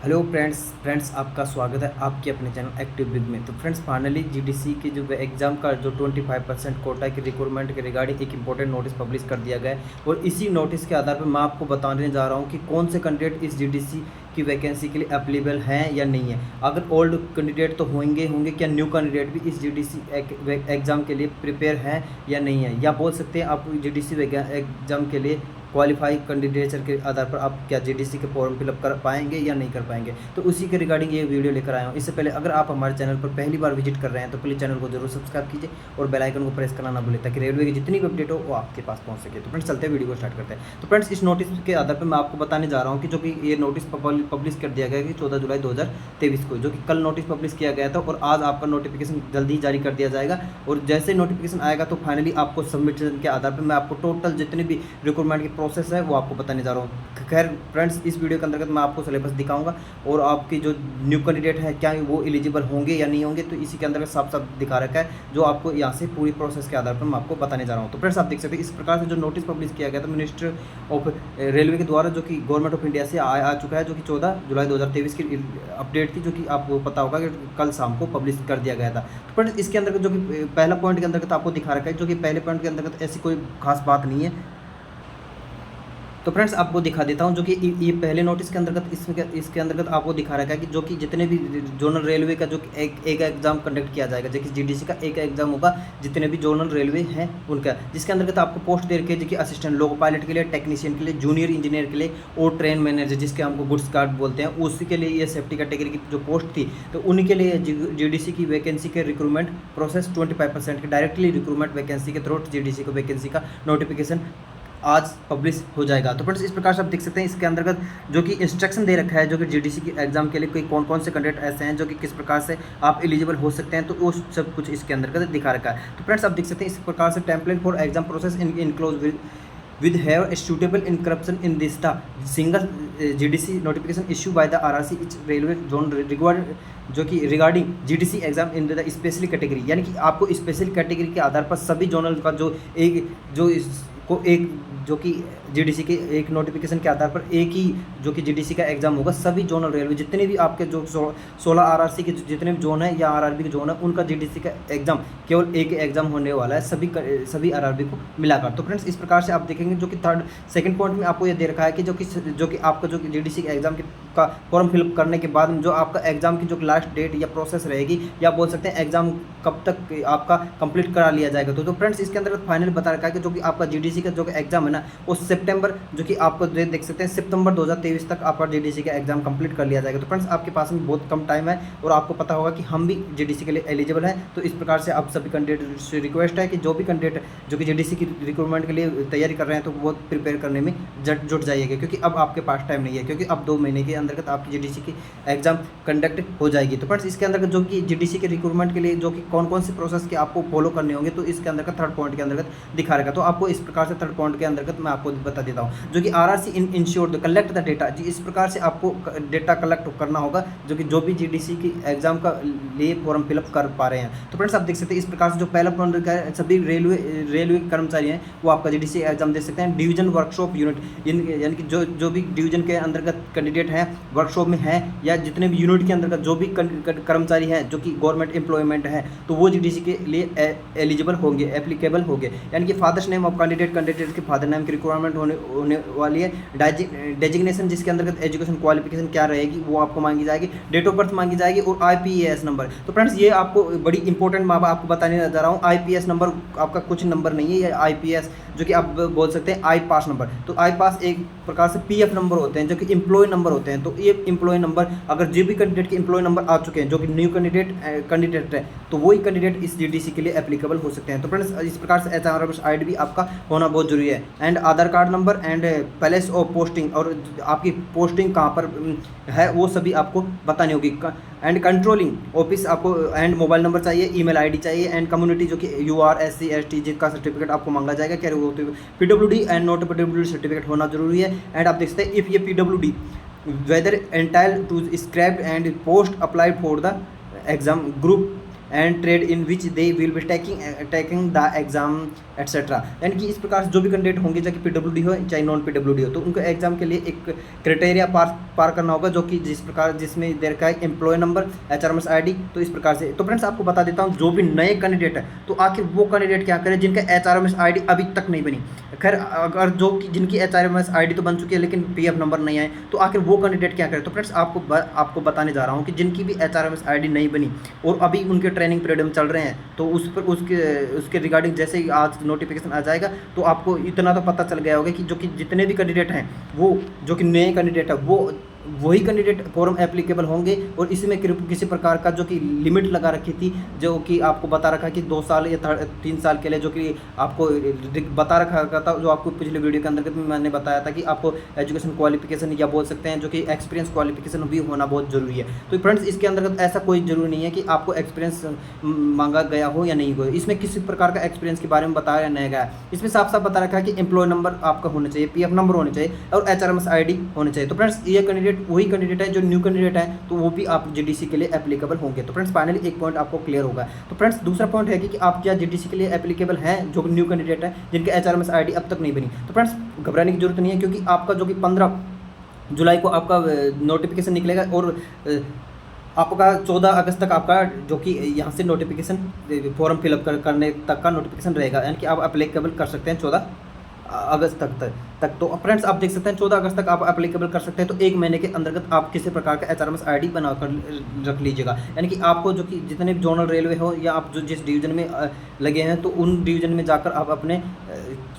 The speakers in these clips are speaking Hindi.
हेलो फ्रेंड्स आपका स्वागत है आपके अपने चैनल एक्टिव बिग में। तो फ्रेंड्स फाइनली जीडीसी के जो एग्ज़ाम का जो 25% कोटा की रिक्रूटमेंट के रिगार्डिंग एक इंपॉर्टेंट नोटिस पब्लिश कर दिया गया है और इसी नोटिस के आधार पर मैं आपको बताने जा रहा हूं कि कौन से कैंडिडेट इस जीडीसी की वैकेंसी के लिए अवेलेबल हैं या नहीं है। अगर ओल्ड कैंडिडेट तो होंगे क्या न्यू कैंडिडेट भी इस जीडीसी एग्ज़ाम के लिए प्रिपेयर हैं या नहीं है, या बोल सकते हैं आप जीडीसी एग्ज़ाम के लिए क्वालिफाई कैंडिडेचर के आधार पर आप क्या जीडीसी के फॉर्म फिलअप कर पाएंगे या नहीं कर पाएंगे। तो उसी के रिगार्डिंग ये वीडियो लेकर आया हूँ। इससे पहले अगर आप हमारे चैनल पर पहली बार विजिट कर रहे हैं तो प्लीज़ चैनल को जरूर सब्सक्राइब कीजिए और बेल आइकन को प्रेस करना ना भूलें ताकि रेलवे की जितनी भी अपडेट हो वो आपके पास पहुँच सके। तो फ्रेंड्स चलते हैं वीडियो को स्टार्ट करते हैं। तो फ्रेंड्स इस नोटिस के आधार पर मैं आपको बताने जा रहा हूँ कि जो कि ये नोटिस पब्लिश कर दिया गया कि 14 जुलाई 2023 को, जो कि कल नोटिस पब्लिश किया गया था और आज आपका नोटिफिकेशन जल्दी ही जारी कर दिया जाएगा। और जैसे नोटिफिकेशन आएगा तो फाइनली आपको सबमिशन के आधार पर मैं आपको टोटल जितनी भी रिक्रूटमेंट की प्रोसेस है वो आपको बताने जा रहा हूँ। खैर फ्रेंड्स इस वीडियो के अंतर्गत मैं आपको सिलेबस दिखाऊंगा और आपकी जो न्यू कैंडिडेट है क्या वो एलिजिबल होंगे या नहीं होंगे, तो इसी के अंतर्गत साफ साफ दिखा रखा है जो आपको यहाँ से पूरी प्रोसेस के आधार पर मैं आपको बताने जा रहा हूँ। तो फ्रेंड्स आप देख सकते हैं इस प्रकार से जो नोटिस पब्लिश किया गया था मिनिस्टर ऑफ रेलवे के द्वारा, जो कि गवर्नमेंट ऑफ इंडिया से आ चुका है, जो कि 14 जुलाई 2023 की अपडेट थी, जो कि आपको पता होगा कि कल शाम को पब्लिश कर दिया गया था। तो फ्रेंड्स इसके अंतर्गत जो कि पहला पॉइंट के अंतर्गत आपको दिखा रखा है, जो कि पहले पॉइंट के अंतर्गत ऐसी कोई खास बात नहीं है। तो फ्रेंड्स आपको दिखा देता हूं जो कि ये पहले नोटिस के अंतर्गत इसके अंतर्गत आपको दिखा रखा है कि जो कि जितने भी जोनल रेलवे का जो एक एग्जाम कंडक्ट किया जाएगा, जो कि जीडीसी का एक एग्जाम होगा जितने भी जोनल रेलवे हैं उनका, जिसके अंतर्गत आपको पोस्ट दे रखी है, जो कि असिस्टेंट लोको पायलट के लिए, टेक्नीशियन के लिए, जूनियर इंजीनियर के लिए और ट्रेन मैनेजर जिसके हमको गुड्स गार्ड बोलते हैं उसी के लिए ये सेफ्टी कैटेगरी की जो पोस्ट थी, तो उन्हीं के लिए जीडीसी की वैकेंसी के रिक्रूटमेंट प्रोसेस 25% की डायरेक्टली रिक्रूटमेंट वैकेंसी के थ्रू जीडीसी को वैकेंसी का नोटिफिकेशन आज पब्लिश हो जाएगा। तो फ्रेंड्स इस प्रकार से आप देख सकते हैं इसके अंतर्गत जो कि इंस्ट्रक्शन दे रखा है, जो कि जीडीसी की एग्जाम के लिए कोई कौन कौन से कैंडिडेट ऐसे हैं जो कि किस प्रकार से आप एलिजिबल हो सकते हैं, तो वो सब कुछ इसके अंतर्गत दिखा रखा है। तो फ्रेंड्स आप देख सकते हैं इस प्रकार से template for exam process enclose with have a suitable encryption in this the single GDC notification issued by the RRC each railway zone जो कि regarding GDC exam in the special category, यानी कि आपको स्पेशल कैटेगरी के आधार पर सभी जोनल का जो कि जीडीसी के एक नोटिफिकेशन के आधार पर एक ही जो कि जीडीसी का एग्जाम होगा, सभी जोनल रेलवे जितने भी आपके जो 16 आरआरसी के जितने भी जोन है या आरआरबी के जोन है उनका जीडीसी का एग्जाम केवल एक एग्जाम होने वाला है सभी आरआरबी को मिलाकर। तो फ्रेंड्स इस प्रकार से आप देखेंगे जो कि सेकंड पॉइंट में आपको ये दे रखा है कि जो कि आपका जो जीडीसी के एग्जाम का फॉर्म फिलअप करने के बाद जो आपका एग्जाम की जो लास्ट डेट या प्रोसेस रहेगी, या बोल सकते हैं एग्जाम कब तक आपका कंप्लीट करा लिया जाएगा। तो फ्रेंड्स इसके अंदर फाइनल बता रखा है कि जो कि आपका जीडीसी का जो एग्जाम है ना वो सितंबर, जो कि आपको देख सकते हैं सितंबर 2023 तक आपका जीडीसी का एग्जाम कंप्लीट कर लिया जाएगा। तो फ्रेंड्स आपके पास में बहुत कम टाइम है और आपको पता होगा कि हम भी जीडीसी के लिए एलिजिबल हैं। तो इस प्रकार से आप सभी कैंडिडेट से रिक्वेस्ट है कि जो भी कैंडिडेट जो कि जीडीसी की रिक्रूटमेंट के लिए तैयारी कर रहे हैं तो वो प्रिपेयर करने में जुट जाइएगा, क्योंकि अब आपके पास टाइम नहीं है, क्योंकि अब 2 महीने के अंतर्गत आपकी जीडीसी की एग्जाम कंडक्ट हो जाएगी। तो फ्रेंड्स इसके अंतर्गत जो कि जीडीसी के रिक्रूटमेंट के लिए जो कि कौन कौन से प्रोसेस के आपको फॉलो करने होंगे, तो इसके अंतर्गत थर्ड पॉइंट के अंतर्गत दिखा रहेगा। तो आपको इस प्रकार से थर्ड पॉइंट के अंतर्गत मैं आपको बता देता हूँ, जो कि RRC ensure the collect the data, इस प्रकार से आपको डेटा कलेक्ट करना होगा जो कि जो भी जीडीसी की एग्जाम का लिए फॉर्म फिलअप कर पा रहे हैं। तो फ्रेंड्स आप देख सकते हैं इस प्रकार से जो पहला पॉइंट है, सभी रेलवे कर्मचारी हैं वो आपका जीडीसी एग्जाम दे सकते हैं। डिवीजन वर्कशॉप यूनिट यानी कि जो भी डिवीजन के अंतर्गत कैंडिडेट हैं वर्कशॉप में हैं, या जितने भी यूनिट के अंतर्गत जो भी कर्मचारी हैं जो कि गवर्नमेंट एम्प्लॉयमेंट है, तो वो जीडीसी के लिए एलिजिबल होंगे, एप्लीकेबल होंगे। यानी कि फादर्स नेम ऑफ कैंडिडेट के फादर नेम की रिक्वायरमेंट होने वाली है। डेजिग्नेशन जिसके अंतर्गत एजुकेशन क्वालिफिकेशन क्या रहेगी वो आपको मांगी जाएगी, डेट ऑफ बर्थ मांगी जाएगी और आईपीएस नंबर। तो फ्रेंड्स ये आपको बड़ी इंपॉर्टेंट मैं आपको बताने जा रहा हूँ। आईपीएस नंबर आपका कुछ नंबर नहीं है, ये आईपीएस जो कि आप बोल सकते हैं आई पास नंबर। तो आई पास एक प्रकार से पीएफ नंबर होते हैं जो कि एम्प्लॉय नंबर होते हैं। तो ये एम्प्लॉय नंबर अगर जो भी कैंडिडेट के एम्प्लॉय नंबर आ चुके हैं जो कि न्यू कैंडिडेट है, तो वही कैंडिडेट इस जीडीसी के लिए एप्लीकेबल हो सकते हैं। तो फ्रेंड्स इस प्रकार से एचआरएस आईडी भी आपका होना बहुत जरूरी है, and Aadhaar card number and place of posting, और आपकी पोस्टिंग कहाँ पर है वो सभी आपको बतानी होगी, एंड कंट्रोलिंग ऑफिस आपको, एंड मोबाइल नंबर चाहिए, ईमेल आईडी चाहिए, एंड कम्युनिटी जो कि यूआर एससी एसटी जिसका सर्टिफिकेट आपको मांगा जाएगा, क्या होते हैं PWD and not PWD certificate होना जरूरी है। एंड आप देख सकते हैं इफ़ ये PWD whether entitle to scrapped and post applied for the exam group and trade in which they will be taking the exam etcetera. यानी कि इस प्रकार से जो भी कैंडिडेट होंगे, चाहे PWD हो चाहे नॉन PWD हो, तो उनको एग्जाम के लिए एक क्राइटेरिया पार करना होगा, जो कि जिसमें देर का एम्प्लॉय नंबर, HRMS ID। तो इस प्रकार से तो फ्रेंड्स आपको बता देता हूँ, जो भी नए कैंडिडेट है तो आखिर वो कैंडिडेट क्या करें जिनका HRMS ID अभी तक नहीं बनी। खैर अगर जिनकी HRMS ID तो बन चुकी है लेकिन PF नंबर नहीं आए, तो आखिर वो कैंडिडेट क्या करें। तो फ्रेंड्स आपको बताने जा रहा हूँ कि जिनकी भी HRMS ID नहीं बनी और अभी उनके ट्रेनिंग पीरियड में चल रहे हैं, तो उसके रिगार्डिंग जैसे ही आज नोटिफिकेशन आ जाएगा तो आपको इतना तो पता चल गया होगा कि जितने भी कैंडिडेट हैं, वो जो कि नए कैंडिडेट है वो वही कैंडिडेट फॉर्म एप्लीकेबल होंगे। और इसमें किसी प्रकार का जो कि लिमिट लगा रखी थी, जो कि आपको बता रखा कि 2 साल या 3 साल के लिए, जो कि आपको बता रखा था, जो आपको पिछले वीडियो के अंदर मैंने बताया था कि आपको एजुकेशन क्वालिफिकेशन या बोल सकते हैं जो कि एक्सपीरियंस क्वालिफिकेशन भी होना बहुत ज़रूरी है। तो फ्रेंड्स इसके अंतर्गत ऐसा कोई ज़रूरी नहीं है कि आपको एक्सपीरियंस मांगा गया हो या नहीं हो, इसमें किसी प्रकार का एक्सपीरियंस के बारे में बताया नहीं गया। इसमें साफ साफ बता रखा है कि एम्प्लॉय नंबर आपका होना चाहिए, PF नंबर होना चाहिए और HRMS ID होना चाहिए। तो फ्रेंड्स ये कैंडिडेट वही कैंडिडेट है जो न्यू कैंडिडेट है, तो वो भी आप GDC के लिए एप्लीकेबल होंगे। तो फ्रेंड्स फाइनली एक पॉइंट आपको क्लियर होगा। तो फ्रेंड्स दूसरा पॉइंट है कि आप क्या GDC के लिए एप्लीकेबल हैं जो न्यू कैंडिडेट है जिनके HRMS ID अब तक नहीं बनी। तो फ्रेंड्स घबराने की जरूरत नहीं है, क्योंकि आपका जो कि 15 जुलाई को आपका नोटिफिकेशन निकलेगा और आपका 14 अगस्त तक आपका जो कि यहाँ से नोटिफिकेशन फॉर्म फिलअप करने तक का नोटिफिकेशन रहेगा, यानी कि आप अप्लीकेबल कर सकते हैं 14 अगस्त तक। तो फ्रेंड्स आप देख सकते हैं 14 अगस्त तक आप एप्लीकेबल कर सकते हैं। तो 1 महीने के अंतर्गत आप किसी प्रकार का HRMS ID बनाकर रख लीजिएगा, यानी कि आपको जो कि जितने भी जोनल रेलवे हो या आप जो जिस डिवीज़न में लगे हैं, तो उन डिवीज़न में जाकर आप अपने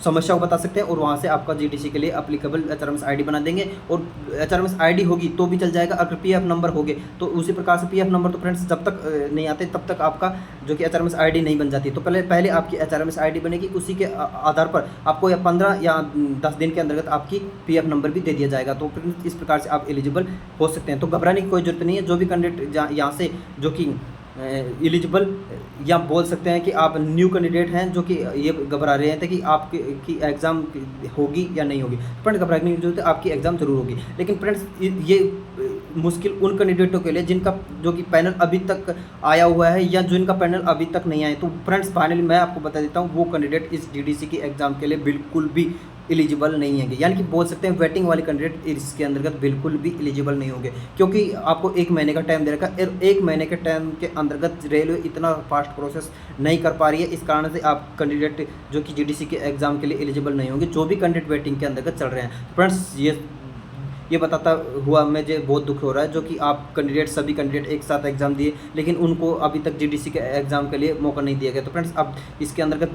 समस्या को बता सकते हैं और वहाँ से आपका GDC के लिए एप्लीकेबल HRMS ID बना देंगे। और HRMS ID होगी तो भी चल जाएगा, अगर PF नंबर होगे तो उसी प्रकार से PF नंबर तो फ्रेंड्स जब तक नहीं आते तब तक आपका जो कि HRMS ID नहीं बन जाती। तो पहले आपकी HRMS ID बनेगी, उसी के आधार पर आपको या 15 या 10 दिन के अंतर्गत आपकी PF नंबर भी दे दिया जाएगा। तो इस प्रकार से आप एलिजिबल हो सकते हैं। तो घबराने की कोई जरूरत नहीं है। जो भी कैंडिडेट यहाँ से जो कि एलिजिबल या बोल सकते हैं कि आप न्यू कैंडिडेट हैं जो कि ये घबरा रहे थे कि आपकी एग्ज़ाम होगी या नहीं होगी, फ्रेंड्स घबराने की जरूरत है, आपकी एग्ज़ाम जरूर होगी। लेकिन फ्रेंड्स ये मुश्किल उन कैंडिडेटों के लिए जिनका जो कि पैनल अभी तक आया हुआ है या जिनका पैनल अभी तक नहीं आया। तो फ्रेंड्स फाइनली मैं आपको बता देता हूँ, वो कैंडिडेट इस GDC की एग्ज़ाम के लिए बिल्कुल भी एलिजिबल नहीं है, यानी कि बोल सकते हैं वेटिंग वाले कैंडिडेट इसके अंतर्गत बिल्कुल भी एलिजिबल नहीं होंगे, क्योंकि आपको 1 महीने का टाइम दे रखा है। 1 महीने के टाइम के अंतर्गत रेलवे इतना फास्ट प्रोसेस नहीं कर पा रही है, इस कारण से आप कैंडिडेट जो कि GDC के एग्ज़ाम के लिए एलिजिबल नहीं होंगे, जो भी कैंडिडेट वेटिंग के अंतर्गत चल रहे हैं। फ्रेंड्स ये बताता हुआ मुझे बहुत दुख हो रहा है जो कि आप सभी कैंडिडेट एक साथ एग्ज़ाम दिए लेकिन उनको अभी तक GDC के एग्ज़ाम के लिए मौका नहीं दिया गया। तो फ्रेंड्स अब इसके अंतर्गत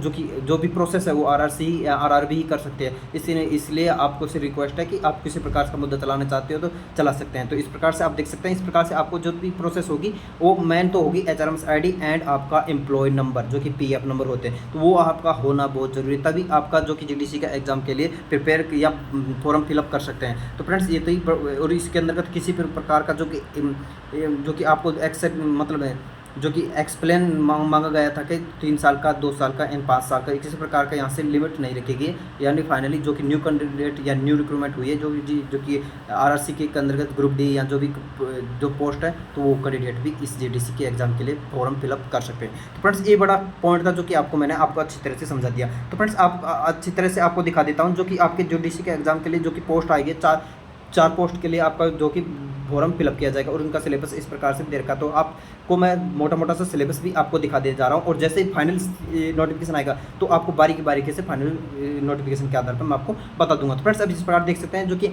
जो भी प्रोसेस है वो RRC या RRB ही कर सकते हैं। इसलिए आपको सिर्फ रिक्वेस्ट है कि आप किसी प्रकार का मुद्दा चलाना चाहते हो तो चला सकते हैं। तो इस प्रकार से आप देख सकते हैं, इस प्रकार से आपको जो भी प्रोसेस होगी वो मेन तो होगी HRMS ID एंड आपका एम्प्लॉय नंबर जो कि PF नंबर होते हैं, तो वो आपका होना बहुत ज़रूरी है, तभी आपका जो कि GDC का एग्ज़ाम के लिए प्रिपेयर या फॉर्म फिलअप कर सकते हैं। तो फ्रेंड्स ये तो ही, और इसके अंतर्गत किसी भी प्रकार का जो कि आपको मतलब है जो कि एक्सप्लेन मांगा गया था कि 3 साल का, 2 साल का एंड 5 साल का, किसी प्रकार का यहाँ से लिमिट नहीं रखी गई। यानी फाइनली जो कि न्यू कैंडिडेट या न्यू रिक्रूटमेंट हुई है जो कि RRC के अंतर्गत ग्रुप D या जो भी जो पोस्ट है, तो वो कैंडिडेट भी इस GDC के एग्ज़ाम के लिए फॉर्म फिलअप कर सकते हैं। तो फ्रेंड्स ये बड़ा पॉइंट था जो कि मैंने आपको अच्छी तरह से समझा दिया। तो फ्रेंड्स आप अच्छी तरह से आपको दिखा देता हूँ जो कि आपके GDC के एग्ज़ाम के लिए जो कि पोस्ट आएगी, 4 पोस्ट के लिए आपका जो कि फॉर्म फिलअप किया जाएगा और उनका सिलेबस इस प्रकार से दे रखा। तो आपको मैं मोटा सा सिलेबस भी आपको दिखा दे जा रहा हूँ, और जैसे ही फाइनल नोटिफिकेशन आएगा तो आपको बारीकी से फाइनल नोटिफिकेशन के आधार पर मैं आपको बता दूंगा। तो फ्रेंड्स अब इस प्रकार देख सकते हैं जो कि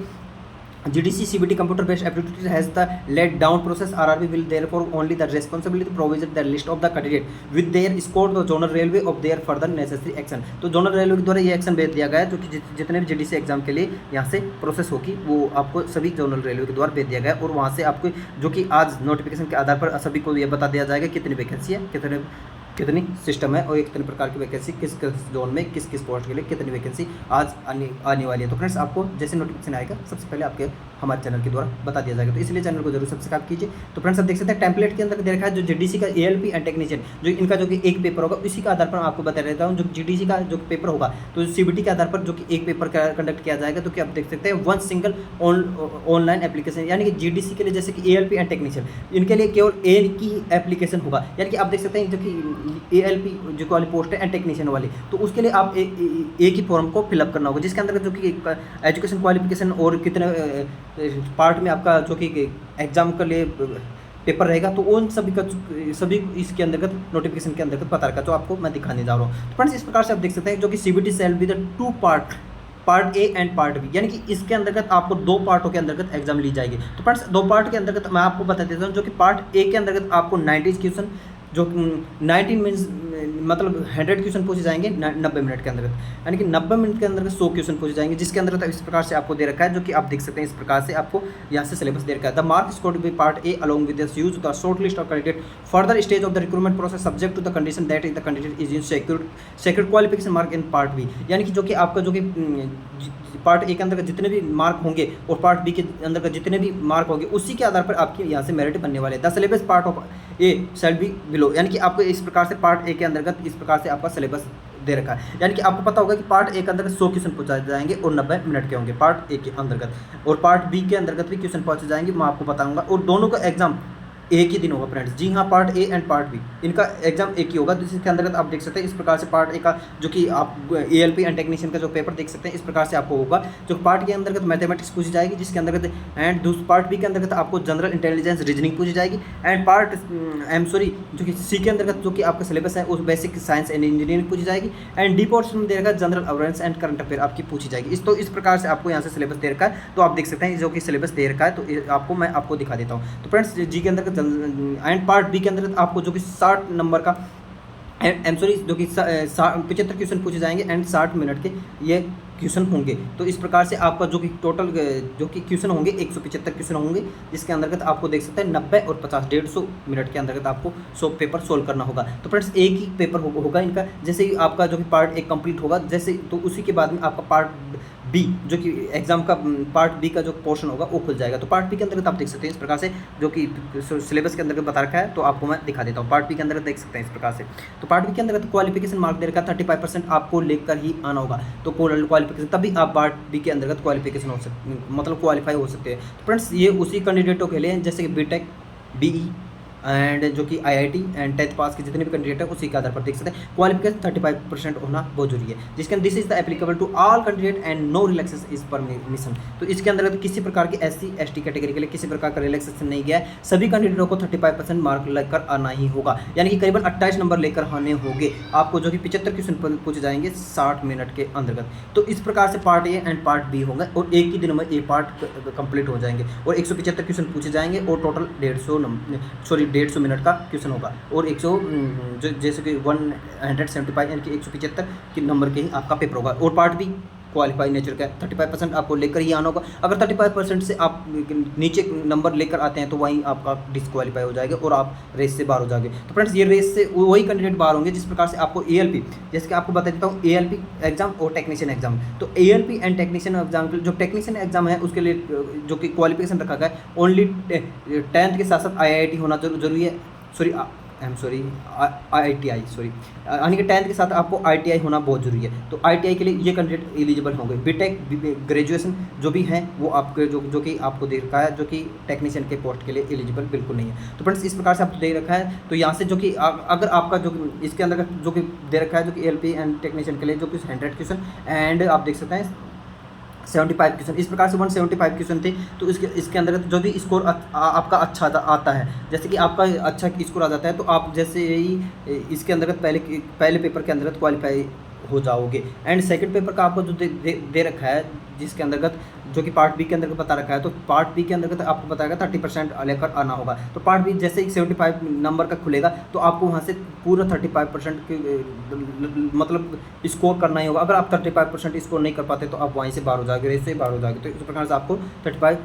GDC CBT computer based aptitude has the let down process. RRB will therefore only the responsibility to provide the list of the candidate with their score to zonal railway of their further necessary action. तो zonal railway के द्वारा ये एक्शन भेज दिया गया है जो कि जितने भी GDC एग्जाम के लिए यहाँ से प्रोसेस होगी वो आपको सभी zonal railway के द्वारा भेज दिया गया है, और वहाँ से आपको जो कि आज नोटिफिकेशन के आधार पर सभी को ये बता दिया जाएगा कितनी वैकेंसी है, कितने कितनी सिस्टम है और कितने प्रकार की वैकेंसी किस किस जोन में किस किस पोस्ट के लिए कितनी वैकेंसी आज आने वाली है। तो फ्रेंड्स आपको जैसे नोटिफिकेशन आएगा सबसे पहले आपके हमारे चैनल के द्वारा बता दिया जाएगा, तो इसलिए चैनल को जरूर सब्सक्राइब कीजिए। तो फ्रेंड्स आप देख सकते हैं टेम्पलेट के अंदर दे रखा है जो जीडीसी का एएलपी एंड टेक्नीशियन जो इनका जो कि एक पेपर होगा इसी के आधार पर आपको बता देता हूँ। जो जीडीसी का जो पेपर होगा तो सीबीटी के आधार पर जो कि एक पेपर कंडक्ट किया जाएगा, तो कि आप देख सकते हैं वन सिंगल ऑनलाइन एप्लीकेशन, यानी कि जीडीसी के लिए जैसे कि एएलपी एंड टेक्नीशियन इनके लिए केवल एक ही एप्लीकेशन होगा। यानी कि आप देख सकते हैं जो कि एएलपी जो वाली पोस्ट है एंड टेक्नीशियन वाली, तो उसके लिए आप एक ही फॉर्म को फिलअप करना होगा, जिसके अंदर जो कि एजुकेशन क्वालिफिकेशन और कितने पार्ट में आपका जो कि एग्जाम के लिए पेपर रहेगा, तो उन सभी इसके अंतर्गत नोटिफिकेशन के अंतर्गत पता रखा, जो आपको मैं दिखाने जा रहा हूँ। तो फ्रेंड्स इस प्रकार से आप देख सकते हैं जो कि CBT shall with 2 part A and part B, यानी कि इसके अंतर्गत आपको 2 पार्टों के अंतर्गत एग्जाम ली जाएगी। तो फ्रेंड्स 2 पार्ट के अंतर्गत मैं आपको बता देता हूँ, जो कि पार्ट ए के अंतर्गत आपको 90 क्वेश्चन जो 19 मीन्स मतलब 100 क्वेश्चन पूछे जाएंगे 90 मिनट के अंदर, यानी कि 90 मिनट के अंदर 100 क्वेश्चन पूछे जाएंगे, जिसके अंदर इस प्रकार से आपको दे रखा है, जो कि आप देख सकते हैं इस प्रकार से आपको यहाँ से सिलेबस दे रखा है। The mark scored by part A along with the use the short list of candidate further stage of the recruitment process subject to the condition that is the candidate is in secured qualification mark in part B, यानी कि जो कि आपका जो कि पार्ट ए के अंदर जितने भी मार्क होंगे और पार्ट बी के अंदर जितने भी मार्क होंगे उसी के आधार पर आपके यहाँ से मेरिट बनने वाले हैं। The syllabus part of A shall be below, यानी कि आपको इस प्रकार से पार्ट ए के अंतर्गत इस प्रकार से आपका सिलेबस दे रखा है, यानी कि आपको पता होगा कि पार्ट ए के अंतर्गत 100 क्वेश्चन पूछे जाएंगे और 90 मिनट के होंगे पार्ट ए के अंतर्गत, और पार्ट बी के अंतर्गत भी क्वेश्चन पूछे जाएंगे, मैं आपको बताऊंगा, और दोनों का एग्जाम एक ही दिन होगा फ्रेंड्स। जी हाँ, part A and part B इनका एग्जाम एक ही होगा, जिसके अंतर्गत आप देख सकते हैं इस प्रकार से पार्ट ए का जो कि आप एएलपी एंड टेक्नीशियन का जो पेपर देख सकते हैं इस प्रकार से आपको होगा। जो पार्ट के अंतर्गत मैथमेटिक्स पूछी जाएगी, जिसके अंतर्गत एंड पार्ट बी के अंतर्गत आपको जनरल इंटेलिजेंस रीजनिंग पूछी जाएगी, एंड पार्ट जो कि सी के अंतर्गत जो कि आपका सिलेबस है उस बेसिक साइंस एंड इंजीनियरिंग पूछी जाएगी, एंड डी पोर्शन में दे रखा है general awareness and current affair आपकी पूछी जाएगी। तो इस प्रकार से आपको यहाँ से सिलेबस दे रखा है, तो आप देख सकते हैं जो कि सिलेबस दे रखा है, तो आपको मैं आपको दिखा देता हूँ। तो फ्रेंड्स जी के अंतर्गत एंड पार्ट बी के अंतर्गत आपको जो कि 60 नंबर का जो कि 75 क्वेश्चन पूछे जाएंगे एंड 60 मिनट के ये क्वेश्चन होंगे। तो इस प्रकार से आपका जो कि टोटल जो कि क्वेश्चन होंगे 175 क्वेश्चन होंगे, जिसके अंतर्गत आपको देख सकते हैं 90 और 50 150 मिनट के अंतर्गत आपको 100 पेपर सोल्व करना होगा। तो फ्रेंड्स एक ही पेपर होगा इनका, जैसे ही आपका जो कि पार्ट एक कंप्लीट होगा जैसे, तो उसी के बाद में आपका पार्ट बी जो कि एग्जाम का पार्ट बी का जो पोर्शन होगा वो खुल जाएगा। तो पार्ट बी के अंतर्गत आप देख सकते हैं इस प्रकार से जो कि सिलेबस के अंतर्गत बता रखा है, तो आपको मैं दिखा देता हूँ। पार्ट बी के अंतर्गत देख सकते हैं इस प्रकार से, तो पार्ट बी के अंतर्गत क्वालिफिकेशन मार्क दे रखा है 35% आपको लेकर ही आना होगा, तो क्वालिफिकेशन तभी आप पार्ट बी के अंतर्गत क्वालिफिकेशन हो सकते मतलब क्वालिफाई हो सकते हैं। तो फ्रेंड्स ये उसी कैंडिडेटों के लिए जैसे कि बीटेक बीई एंड जो कि आईआईटी एंड 10th पास के जितने भी कैंडिडेट है उसी के आधार पर देख सकते हैं क्वालिफिकेशन 35% होना बहुत जरूरी है, जिसके this is the applicable to all candidate and no relaxation is permission. तो इसके अंदर किसी प्रकार की एससी एसटी कैटेगरी के लिए किसी प्रकार का रिलैक्सेशन नहीं गया है, सभी कैंडिडेटों को 35% मार्क लेकर आना ही होगा, यानी कि करीबन 28 नंबर लेकर आने होंगे आपको, जो कि 75 क्वेश्चन पूछे जाएंगे 60 मिनट के अंतर्गत। तो इस प्रकार से part A and part B होंगे और एक ही दिन में ए पार्ट कंप्लीट हो जाएंगे और 175 क्वेश्चन पूछे जाएंगे और टोटल 150 मिनट का क्वेश्चन होगा और 100 जैसे कि 175 यानी कि 175 के नंबर के ही आपका पेपर होगा। और पार्ट बी क्वालिफाई नेचर का 35% आपको लेकर ही आना होगा। अगर 35% से आप नीचे नंबर लेकर आते हैं तो वहीं आपका डिस्क्वालीफाई हो जाएगा और आप रेस से बाहर हो जाओगे। तो फ्रेंड्स ये रेस से वही कैंडिडेट बाहर होंगे जिस प्रकार से आपको एएलपी, जैसे कि आपको बता देता हूँ एएलपी एग्जाम और टेक्नीशियन एग्जाम। तो एएलपी एंड टेक्नीशियन एग्जाम के जो टेक्नीशियन एग्जाम है उसके लिए जो कि क्वालिफिकेशन रखा गया है ओनली 10th के साथ साथ IIT होना जरूरी है, IITI यानी कि 10th के साथ आपको ITI होना बहुत जरूरी है। तो ITI के लिए ये कैंडिडेट एलिजिबल होंगे। बीटेक ग्रेजुएशन जो भी हैं वो आपके जो कि आपको दे रखा है, जो कि टेक्नीशियन के पोस्ट के लिए एलिजिबल बिल्कुल नहीं है। तो फ्रेंड्स इस प्रकार से आपको दे रखा है। तो यहाँ से जो कि अगर आपका जो इसके अंदर जो कि दे रखा है जो कि एलपी एंड टेक्नीशियन के लिए जो कि 100 क्वेश्चन एंड आप देख सकते हैं 75 क्वेश्चन, इस प्रकार से 175 क्वेश्चन थे। तो इसके अंतर्गत जो भी स्कोर आपका अच्छा आता है, जैसे कि आपका अच्छा स्कोर आ जाता है तो आप जैसे ही इसके अंतर्गत पहले पेपर के अंतर्गत क्वालिफाई हो जाओगे। एंड सेकंड पेपर का आपको जो दे रखा है जिसके अंतर्गत जो कि पार्ट बी के अंतर्गत बता रखा है, तो पार्ट बी के अंतर्गत आपको बताएगा 30% लेकर आना होगा। तो पार्ट बी जैसे ही 75 नंबर का खुलेगा तो आपको वहाँ से पूरा 35% मतलब स्कोर करना ही होगा। अगर आप 35% स्कोर नहीं कर पाते तो आप वहीं से बाहर हो जाओगे, रेस से बाहर हो जाओगे। तो इस प्रकार से आपको 35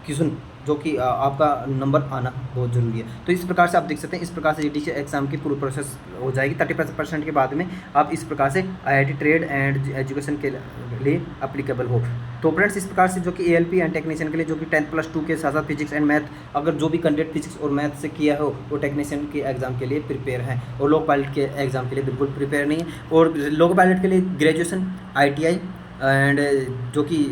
क्वेश्चन जो कि आपका नंबर आना बहुत ज़रूरी है। तो इस प्रकार से आप देख सकते हैं, इस प्रकार से जीडीसी एग्ज़ाम की पूरी प्रोसेस हो जाएगी। 30% के बाद में आप इस प्रकार से आईआईटी ट्रेड एंड एजुकेशन के लिए अप्लीकेबल हो। तो फ्रेंड्स इस प्रकार से जो कि एएलपी एंड टेक्नीशियन के लिए जो कि 10+2 के साथ साथ फिजिक्स एंड मैथ, अगर जो भी कैंडिडेट फिजिक्स और मैथ से किया हो वो टेक्नीशियन के एग्ज़ाम के लिए प्रिपेयर हैं, और लोको पायलट के एग्ज़ाम के लिए बिल्कुल प्रिपेयर नहीं है। और लोको पायलट के लिए ग्रेजुएशन, आईटीआई एंड जो कि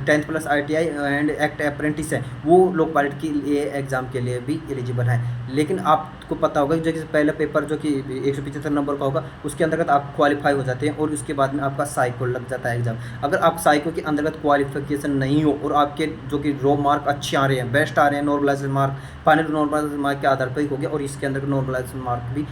10+ ITI एंड एक्ट अप्रेंटिस है, वो लोक पायलट के लिए एग्ज़ाम के लिए भी एलिजिबल है। लेकिन आपको पता होगा जो कि पहला पेपर जो कि 175 नंबर का होगा, उसके अंतर्गत आप क्वालिफाई हो जाते हैं और उसके बाद में आपका साइको लग जाता है एग्ज़ाम। अगर आप साइको के अंतर्गत क्वालिफिकेशन नहीं हो और आपके जो कि रो मार्क अच्छे आ रहे हैं, बेस्ट आ रहे हैं, normalization mark, final normalization mark के आधार पर ही हो गया, और इसके अंदर नॉर्मलाइजेशन मार्क भी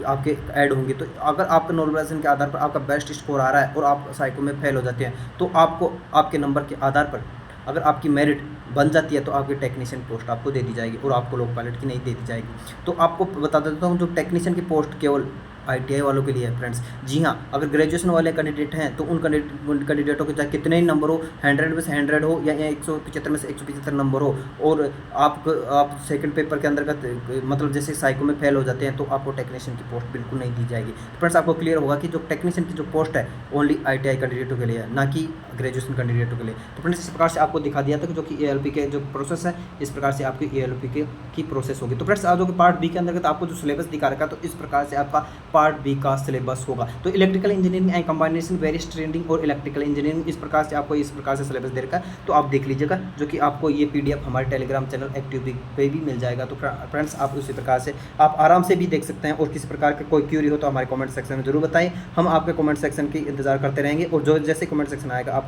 आपके ऐड होंगे। तो अगर आपका नॉर्मलाइजेशन के आधार पर आपका बेस्ट स्कोर आ रहा है और आप साइको में फेल हो जाते हैं, तो आपको आपके नंबर के आधार पर अगर आपकी मेरिट बन जाती है तो आपकी टेक्नीशियन पोस्ट आपको दे दी जाएगी और आपको लोक पायलट की नहीं दे दी जाएगी। तो आपको बता देता हूँ, जो टेक्नीशियन की पोस्ट केवल आईटीआई वालों के लिए है फ्रेंड्स। जी हाँ, अगर ग्रेजुएशन वाले कैंडिडेट हैं तो उन कैंडिडेटों के चाहे कितने ही नंबर हो, 100 में से 100 हो या 175 में से 175 नंबर हो, और आप सेकंड पेपर के अंतर्गत मतलब जैसे साइको में फेल हो जाते हैं, तो आपको टेक्नीशियन की पोस्ट बिल्कुल नहीं दी जाएगी। तो फ्रेंड्स आपको क्लियर होगा कि जो टेक्नीशियन की जो पोस्ट है ओनली आईटीआई कैंडिडेटों के लिए है, ना कि ग्रेजुएशन कैंडिडेटों के लिए। तो फ्रेंड्स इस प्रकार से आपको दिखा दिया था कि जो कि एएलपी के जो प्रोसेस है, इस प्रकार से आपकी एएलपी की प्रोसेस होगी। तो फ्रेंड्स जो कि पार्ट बी के अंतर्गत आपको जो सिलेबस दिखा रखा, तो इस प्रकार से आपका पार्ट बी का सिलेबस होगा। तो electrical engineering and कंबाइनेशन various trading और इलेक्ट्रिकल इंजीनियरिंग, इस प्रकार से आपको इस प्रकार से सिलेबस दे रखा है। तो आप देख लीजिएगा, जो कि आपको ये पीडीएफ हमारे टेलीग्राम चैनल एक्टिव बिग पे भी मिल जाएगा। तो फ्रेंड्स आप उसी प्रकार से आप आराम से भी देख सकते हैं, और किसी प्रकार का कोई क्यूरी हो तो हमारे कमेंट सेक्शन में जरूर बताएं, हम आपके कमेंट सेक्शन की इंतजार करते रहेंगे, और जो जैसे कमेंट सेक्शन आएगा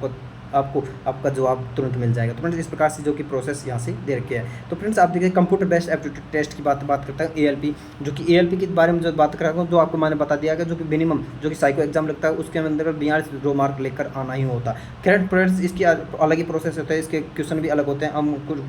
आपको आपका जवाब तुरंत मिल जाएगा। तो फ्रेंड्स इस प्रकार से जो कि प्रोसेस यहाँ से दे रखे है। तो फ्रेंड्स आप देखिए, कंप्यूटर बेस्ड एप्टीट्यूड टेस्ट की बात करता है एएलपी, जो कि एएलपी के बारे में जो बात कर रहा हूँ, जो आपको मैंने बता दिया है, जो कि मिनिमम जो कि साइको एग्जाम लगता है उसके अंदर 42 रो मार्क लेकर आना ही होता है। करेंट फ्रेंड्स इसकी अलग ही प्रोसेस होता है, इसके क्वेश्चन भी अलग होते हैं, हम कुछ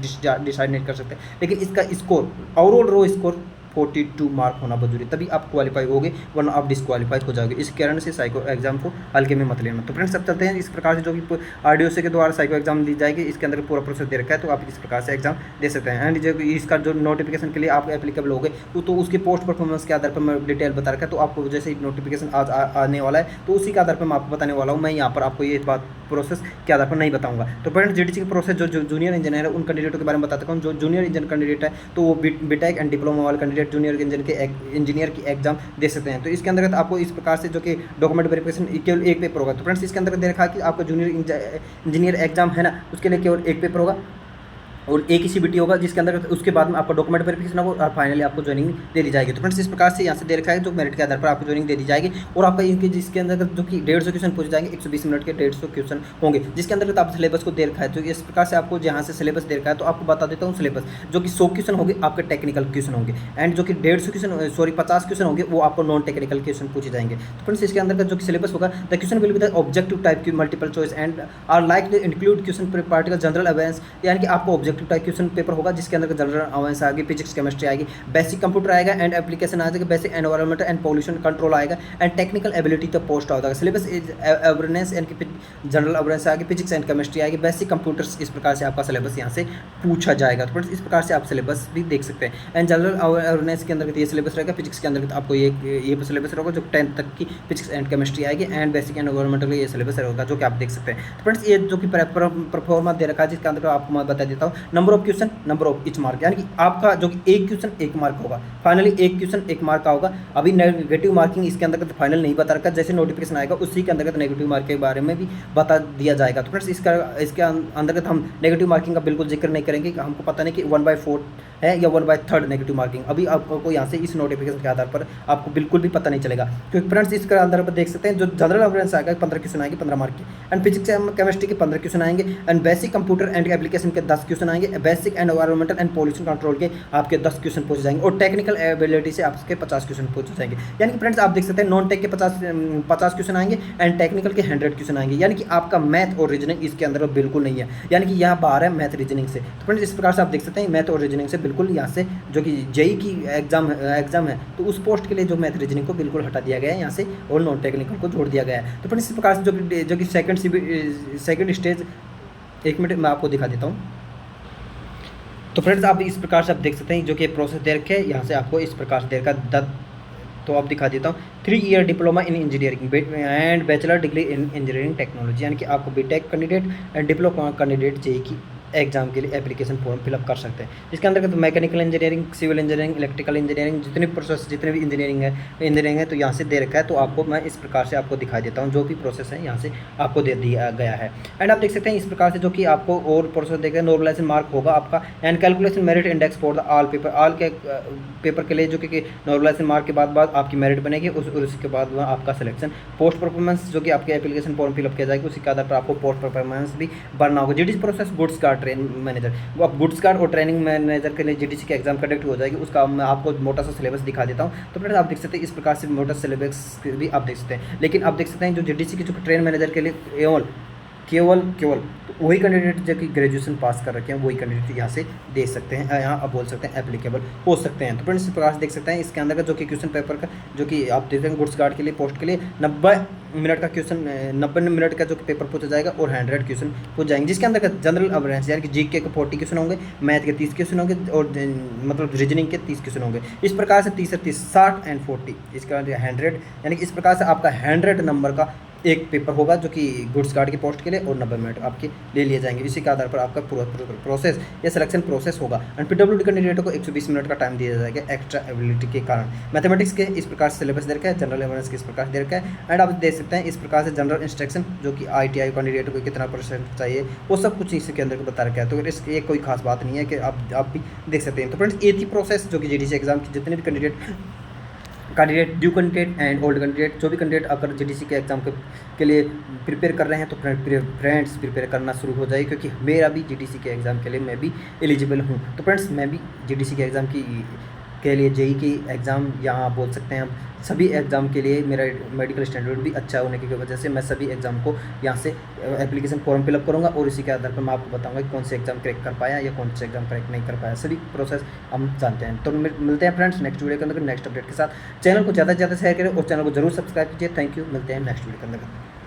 डिसाइड नहीं कर सकते, लेकिन इसका स्कोर ओवरऑल रो स्कोर 42 मार्क होना बहुत जरूरी, तभी आप क्वालिफाई होगे, वरना आप डिस्क्वालीफाई हो जाओगे। इस कारण से साइको एग्जाम को हल्के में मत लेना। तो फ्रेंड्स सब चलते हैं, इस प्रकार से जो कि आरडीओसी के द्वारा साइको एग्जाम दी जाएगी, इसके अंदर पूरा प्रोसेस दे रखा है, तो आप इस प्रकार से एग्जाम दे सकते हैं। एंड जो इसका जो नोटिफिकेशन के लिए आप एप्लीकेबल हो गए, तो उसके पोस्ट परफॉर्मेंस के आधार पर मैं डिटेल बता रखा है। तो आपको जैसे ही नोटिफिकेशन आज आने वाला है, तो उसी के आधार पर मैं आपको बताने वाला हूँ। मैं यहाँ पर आपको ये बात प्रोसेस के आधार पर नहीं बताऊंगा। तो फ्रेंड्स जीडीसी की प्रोसेस जो जूनियर इंजीनियर है उन कैंडिडेटों के बारे में बताता हूँ। जो जूनियर इंजीनियर कैंडिडेट है, तो वो बीटेक एंड डिप्लोमा वाले कैंडिडेट जूनियर इंजीनियर की एग्जाम दे सकते हैं। तो इसके अंतर्गत आपको इस प्रकार से जो कि डॉक्यूमेंट वेरिफिकेशन केवल एक पेपर होगा। तो फ्रेंड्स इसके अंदर दे रखा है कि आपका जूनियर इंजीनियर एग्जाम है ना, उसके लिए केवल एक पेपर होगा और एक ही सीबीटी होगा, जिसके अंदर उसके बाद में आपका डॉक्यूमेंट वेरिफिकेशन होगा और फाइनली आपको ज्वाइनिंग दे दी जाएगी। तो फ्रेंड्स इस प्रकार से यहाँ से दे रखा है, जो मेरिट के आधार पर आपको ज्वाइनिंग दे दी जाएगी, और आपका इनके जिसके अंदर जो कि 150 क्वेश्चन पूछे जाएंगे, 120 मिनट के 150 क्वेश्चन होंगे, जिसके अंदर आप सिलेबस को दे रखा है। तो इस प्रकार से आपको यहाँ से सिलेबस दे रखा है, तो आपको बता देता हूँ सिलेबस, जो कि 100 क्वेश्चन होंगे आपके टेक्निकल क्वेश्चन होंगे, एंड जो कि 50 क्वेश्चन होंगे वो आपको नॉन टेक्निकल क्वेश्चन पूछे जाएंगे। तो फ्रेंड्स इसके अंदर जो कि सिलेबस होगा, the question will be the objective type की multiple choice and are like to include question particle general awareness, यानी कि आपको ऑब्जेक्टिव टाइप क्वेश्चन पेपर होगा, जिसके अंदर जनरल अवेयरनेस आएगी, फिजिक्स केमिस्ट्री आएगी, बेसिक कंप्यूटर आएगा एंड एप्लीकेशन आ जाएगा, basic environment and pollution control आएगा, एंड टेक्निकल एबिलिटी तो पोस्ट आ जाएगा। Syllabus is awareness and general awareness आएगी, फिजिक्स एंड केमिस्ट्री आएगी, बेसिक कंप्यूटर्स, इस प्रकार से आपका सिलेबस यहाँ से पूछा जाएगा। तो इस प्रकार से आप सिलेबस भी देख सकते हैं। एंड जनरल अवेयरनेस के अंदर ये सिलेबस रहेगा, फिजिक्स के अंदर आपको ये सिलेबस रहेगा, जो 10th तक की फिजिक्स एंड केमिस्ट्री आएगी, एंड बेसिक एंड एनवायरमेंटल ये सिलेबस रहेगा, जो कि आप देख सकते हैं। तो फ्रेंड्स ये जो कि परफॉर्मा दे रखा है, जिसके अंदर आपको मैं बता देता हूँ, number of question, number of each mark, यानी कि आपका जो कि एक क्वेश्चन एक मार्क होगा, फाइनली एक क्वेश्चन एक मार्क का होगा। अभी नेगेटिव मार्किंग इसके अंतर्गत फाइनल नहीं बता रखा, जैसे नोटिफिकेशन आएगा उसी के अंतर्गत नेगेटिव मार्क के बारे में भी बता दिया जाएगा। तो फ्रेंड्स इसके अंतर्गत हम नेगेटिव मार्किंग का बिल्कुल जिक्र नहीं करेंगे, हमको पता नहीं कि 1/4 है या 1/3 नेगेटिव मार्किंग, अभी आपको यहाँ से इस नोटिफिकेशन के आधार पर आपको बिल्कुल भी पता नहीं चलेगा। क्योंकि फ्रेंड्स इसके अंदर पर देख सकते हैं, जो जनरल अवेयरनेस आएगा 15 क्वेश्चन आएंगे 15 मार्क के, एंड फिजिक्स एंड केमिस्ट्री के 15 क्वेश्चन आएंगे, and basic computer and application के 10 क्वेश्चन आएंगे, basic and environmental and pollution control के आपके 10 क्वेश्चन पूछे जाएंगे, और टेक्निकल एबिलिटी से आपके 50 क्वेश्चन पूछे जाएंगे। यानी कि फ्रेंड्स आप देख सकते हैं, नॉन टेक के 50 क्वेश्चन आएंगे, एंड टेक्निकल के 100 क्वेश्चन आएंगे, यानी कि आपका मैथ और रीजनिंग इसके अंदर बिल्कुल नहीं है, यानी कि यहाँ बाहर है मैथ रीजनिंग से। तो फ्रेंड्स इस प्रकार से आप देख सकते हैं, मैथ और रीजनिंग से बिल्कुल यहाँ से जो कि जेई की एग्जाम है, तो उस पोस्ट के लिए जो मैथ रीजनिंग को बिल्कुल हटा दिया गया है यहाँ से, और नॉन टेक्निकल को जोड़ दिया गया है। तो फ्रेंड्स इस प्रकार से जो कि सेकंड स्टेज, 1 मिनट मैं आपको दिखा देता हूँ। तो फ्रेंड्स आप इस प्रकार से आप देख सकते हैं जो कि प्रोसेस दे रखे हैं, यहाँ से आपको इस प्रकार से दे रखा है तो आप दिखा देता हूँ 3 year diploma in engineering and bachelor degree in engineering technology, यानी कि आपको BTech candidate and diploma candidate JE की एग्जाम के लिए एप्लीकेशन फॉर्म फिलअप कर सकते हैं। इसके अंदर तो mechanical engineering, civil engineering, electrical engineering, जितने प्रोसेस जितने भी इंजीनियरिंग है तो यहाँ से दे रखा है। तो आपको मैं इस प्रकार से आपको दिखा देता हूँ जो भी प्रोसेस है यहाँ से आपको दे दिया गया है। एंड आप देख सकते हैं इस प्रकार से जो कि आपको और प्रोसेस देखें, नॉर्मलाइजेशन मार्क होगा आपका and calculation merit index for the all के पेपर के लिए जो कि नॉर्मलाइजेशन मार्क के बाद आपकी मेरिट बनेगी, उसके बाद आपका सिलेक्शन पोस्ट परफॉर्मेंस जो कि आपके एप्लीकेशन फॉर्म फिलअप किया जाएगा, उसी के आधार पर आपको पोस्ट परफॉर्मेंस भी भरना होगा। GDC process goods card train manager, वो आप गुड्स कार्ड और ट्रेनिंग मैनेजर के लिए जीडीसी की एग्जाम कंडक्ट हो जाएगी, उसका मैं आपको मोटा सा सिलेबस दिखा देता हूँ। तो फ्रेंड्स आप देख सकते हैं इस प्रकार से मोटा सिलेबस भी आप देख सकते हैं। लेकिन आप देख सकते हैं जो जीडीसी की जो ट्रेन मैनेजर के लिए केवल तो वही कैंडिडेट जो कि ग्रेजुएशन पास कर रखे हैं वही कैंडिडेट यहाँ से दे सकते हैं, यहाँ आप बोल सकते हैं एप्लीकेबल हो सकते हैं। तो फ्रेंड्स इस प्रकार से देख सकते हैं इसके अंदर का जो कि क्वेश्चन पेपर का जो कि आप देखते हैं गुड्स कार्ड के लिए पोस्ट के लिए 90 मिनट का क्वेश्चन 90 मिनट का जो कि पेपर पूछा जाएगा और 100 क्वेश्चन पूछ जाएंगे, जिसके अंदर का जनरल अवेयरनेस यानी कि जीके के 40 क्वेश्चन होंगे, मैथ के 30 क्वेश्चन होंगे और मतलब रीजनिंग के 30 क्वेश्चन होंगे। इस प्रकार से 30 से 30 60 एंड 40 इसका 100 यानी कि इस प्रकार से आपका 100 नंबर का एक पेपर होगा जो कि गुड्स कार्ड की पोस्ट के लिए और 90 मिनट आपके ले लिए जाएंगे। इसी के आधार पर आपका पूरा प्रोसेस या सिलेक्शन प्रोसेस होगा। एंड पीडब्ल्यूडी कैंडिडेटों को 120 मिनट का टाइम दिया जाएगा एक्स्ट्रा एबिलिटी के कारण। मैथमेटिक्स के इस प्रकार से सिलेबस दे रखा है, जनरल अवेयरनेस के इस प्रकार से दे रखा है। एंड आप देख सकते हैं इस प्रकार से जनरल इंस्ट्रक्शन जो कि ITI कैंडिडेटों को कितना परसेंट चाहिए वो सब कुछ इसके अंदर बता रखा है। तो इसकी कोई खास बात नहीं है कि आप भी देख सकते हैं। तो फ्रेंड्स ये थी प्रोसेस जो कि जीडीसी एग्जाम की जितने भी candidate due candidate and old candidate जो भी कैंडिडेट अगर जीडीसी के एग्जाम के लिए प्रिपेयर कर रहे हैं तो फ्रेंड्स प्रिपेयर करना शुरू हो जाए, क्योंकि मेरा भी जीडीसी के एग्ज़ाम के लिए मैं भी एलिजिबल हूँ। तो फ्रेंड्स मैं भी जीडीसी के एग्ज़ाम के लिए जेई की एग्ज़ाम यहाँ बोल सकते हैं हम सभी एग्ज़ाम के लिए मेरा मेडिकल स्टैंडर्ड भी अच्छा होने की वजह से मैं सभी एग्ज़ाम को यहाँ से एप्लीकेशन फॉर्म फिलअप करूँगा और इसी के आधार पर मैं आपको बताऊँगा कि कौन से एग्ज़ाम क्रैक कर पाया या कौन से एग्ज़ाम क्रैक नहीं कर पाया, सभी प्रोसेस हम जानते हैं। तो मिलते हैं फ्रेंड्स नेक्स्ट वीडियो के अंदर नेक्स्ट अपडेट के साथ। चैनल को ज़्यादा से ज़्यादा शेयर करें और चैनल को जरूर सब्सक्राइब कीजिए। थैंक यू, मिलते हैं नेक्स्ट वीडियो के अंदर।